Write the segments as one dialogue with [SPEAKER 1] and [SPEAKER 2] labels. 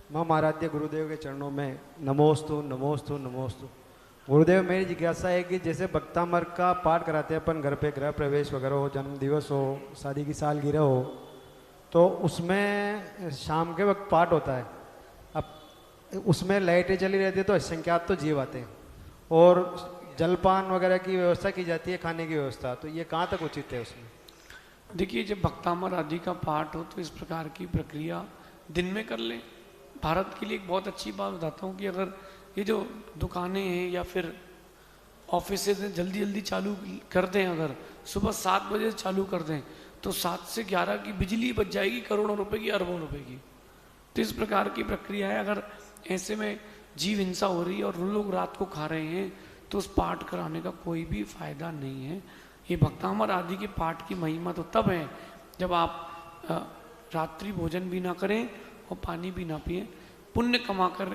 [SPEAKER 1] मम आराध्य गुरुदेव के चरणों में नमोस्तु नमोस्तु नमोस्तु। गुरुदेव, मेरी जिज्ञासा है कि जैसे भक्तामृत का पाठ कराते हैं अपन घर पे, गृह प्रवेश वगैरह हो, जन्म दिवस हो, शादी की सालगिरह हो, तो उसमें शाम के वक्त पाठ होता है। अब उसमें लाइटें चली रहती है तो असंख्यात तो जीव आते हैं, और जलपान वगैरह की व्यवस्था की जाती है, खाने की व्यवस्था, तो ये कहाँ तक उचित है उसमें?
[SPEAKER 2] देखिए, जब भक्तामर आदि का पाठ हो तो इस प्रकार की प्रक्रिया दिन में कर लें। भारत के लिए एक बहुत अच्छी बात बताता हूँ कि अगर ये जो दुकानें हैं या फिर ऑफिस जल्दी जल्दी चालू कर दें, अगर सुबह 7 बजे से चालू कर दें तो 7 से 11 की बिजली बच जाएगी, करोड़ों रुपए की, अरबों रुपए की। तो इस प्रकार की प्रक्रिया है। अगर ऐसे में जीव हिंसा हो रही है और लोग रात को खा रहे हैं तो उस पाठ कराने का कोई भी फायदा नहीं है। ये भक्तामर आदि के पाठ की महिमा तो तब है जब आप रात्रि भोजन भी ना करें और पानी भी ना पिए। पुण्य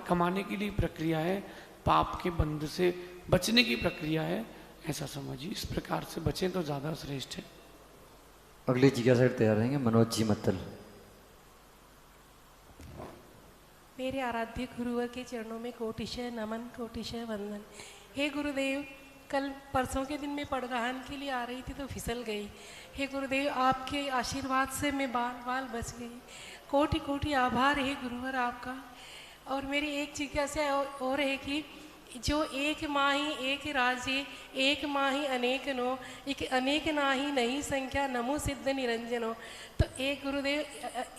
[SPEAKER 2] कमाने की लिए प्रक्रिया है, पाप के बंध से बचने की प्रक्रिया है, ऐसा समझिए। इस प्रकार से बचें तो ज़्यादा श्रेष्ठ है।
[SPEAKER 3] अगली जिज्ञासा तैयार रहेंगे मनोज जी मत्तल।
[SPEAKER 4] मेरे आराध्य गुरुवर के चरणों में कोटिशय नमन, कोटिशय वंदन। हे गुरुदेव, कल परसों के दिन मैं पड़गाहन के लिए आ रही थी तो फिसल गई। हे गुरुदेव, आपके आशीर्वाद से मैं बाल बाल बच गई। कोटि कोटि आभार है गुरुवर आपका। और मेरी एक जिज्ञासा और है कि जो एक माही एक राज्य, एक माही अनेक नो, एक अनेक नाही नहीं संख्या, नमो सिद्ध निरंजनो। तो एक गुरुदेव,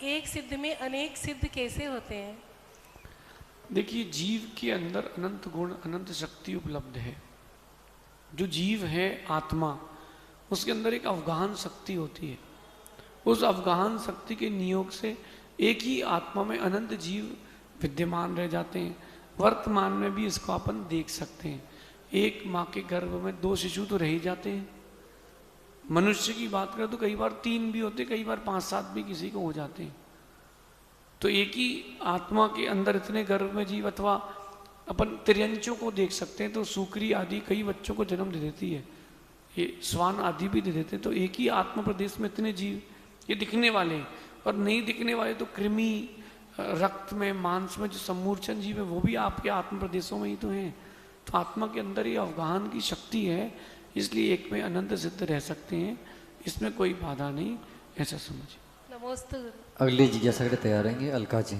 [SPEAKER 4] एक सिद्ध में अनेक सिद्ध कैसे होते हैं?
[SPEAKER 2] देखिए, जीव के अंदर अनंत गुण, अनंत शक्ति उपलब्ध है। जो जीव है आत्मा, उसके अंदर एक अवगाहन शक्ति होती है। उस अवगाहन शक्ति के नियोग से एक ही आत्मा में अनंत जीव विद्यमान रह जाते हैं। वर्तमान में भी इसको अपन देख सकते हैं। एक माँ के गर्भ में 2 शिशु तो रह ही जाते हैं। मनुष्य की बात करें तो कई बार 3 भी होते, कई बार 5-7 भी किसी को हो जाते हैं। तो एक ही आत्मा के अंदर इतने गर्भ में जीव, अथवा अपन तिर्यंचों को देख सकते हैं तो सूकरी आदि कई बच्चों को जन्म दे देती है, ये स्वान आदि भी दे देते हैं। तो एक ही आत्मा प्रदेश में इतने जीव, ये दिखने वाले हैं। और नहीं दिखने वाले तो कृमि, रक्त में, मांस में जो सम्मूर्छन जीव है वो भी आपके आत्म प्रदेशों में ही तो हैं। तो आत्मा के अंदर ये अवगाहन की शक्ति है, इसलिए एक में अनंत सिद्ध रह सकते हैं, इसमें कोई बाधा नहीं, ऐसा समझिए।
[SPEAKER 4] नमस्ते।
[SPEAKER 3] अगली जिज्ञासा के तैयार रहेंगे अलका जी।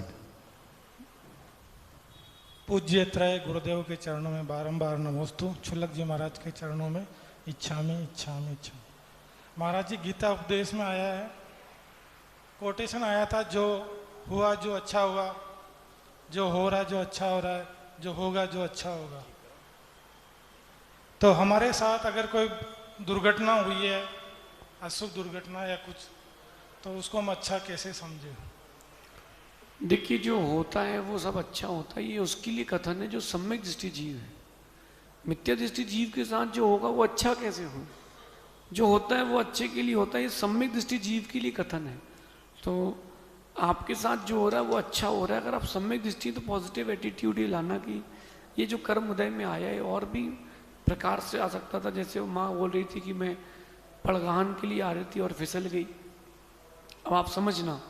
[SPEAKER 5] पूज्य त्रय गुरुदेव के चरणों में बारंबार नमोस्तु। छुल्लक जी महाराज के चरणों में इच्छा में इच्छा में इच्छा। महाराज जी, गीता उपदेश में आया है, कोटेशन आया था, जो हुआ जो अच्छा हुआ, जो हो रहा जो अच्छा हो रहा है, जो होगा जो अच्छा होगा। तो हमारे साथ अगर कोई दुर्घटना हुई है, अशुभ दुर्घटना या कुछ, तो उसको हम अच्छा कैसे समझें?
[SPEAKER 2] देखिए, जो होता है वो सब अच्छा होता है, ये उसके लिए कथन है जो सम्यक दृष्टि जीव है। मिथ्या दृष्टि जीव के साथ जो होगा वो अच्छा कैसे हो? जो होता है वो अच्छे के लिए होता है, ये सम्यक दृष्टि जीव के लिए कथन है। तो आपके साथ जो हो रहा है वो अच्छा हो रहा है। अगर आप सम्यक दृष्टि, तो पॉजिटिव एटीट्यूड ये लाना कि ये जो कर्म उदय में आया है और भी प्रकार से आ सकता था। जैसे वो माँ बोल रही थी कि मैं पड़गाहन के लिए आ रही थी और फिसल गई। अब आप समझना,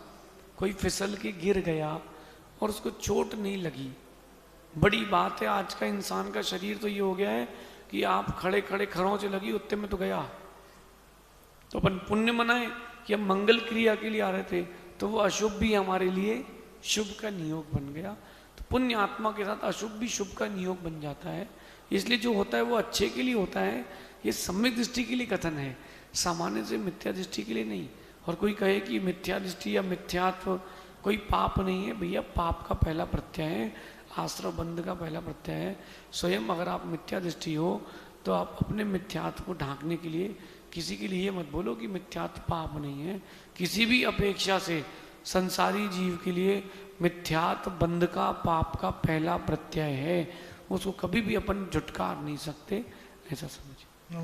[SPEAKER 2] कोई फिसल के गिर गया और उसको चोट नहीं लगी, बड़ी बात है। आज का इंसान का शरीर तो ये हो गया है कि आप खड़े खड़े खरोंच लगी, उत्ते में तो गया। तो अपन पुण्य मनाए कि हम मंगल क्रिया के लिए आ रहे थे, तो वो अशुभ भी हमारे लिए शुभ का नियोग बन गया। तो पुण्य आत्मा के साथ अशुभ भी शुभ का नियोग बन जाता है। इसलिए जो होता है वो अच्छे के लिए होता है। ये सम्यक दृष्टि के लिए कथन है, सामान्य से मिथ्या दृष्टि के लिए नहीं। और कोई कहे कि मिथ्या दृष्टि या मिथ्यात्व कोई पाप नहीं है, भैया पाप का पहला प्रत्यय है, आश्रव बंध का पहला प्रत्यय है। स्वयं अगर आप मिथ्या दृष्टि हो तो आप अपने मिथ्यात्व को ढांकने के लिए किसी के लिए मत बोलो कि मिथ्यात्व पाप नहीं है। किसी भी अपेक्षा से संसारी जीव के लिए मिथ्यात्व बंध का, पाप का पहला प्रत्यय है, उसको कभी भी अपन झुटकार नहीं सकते, ऐसा समझिए।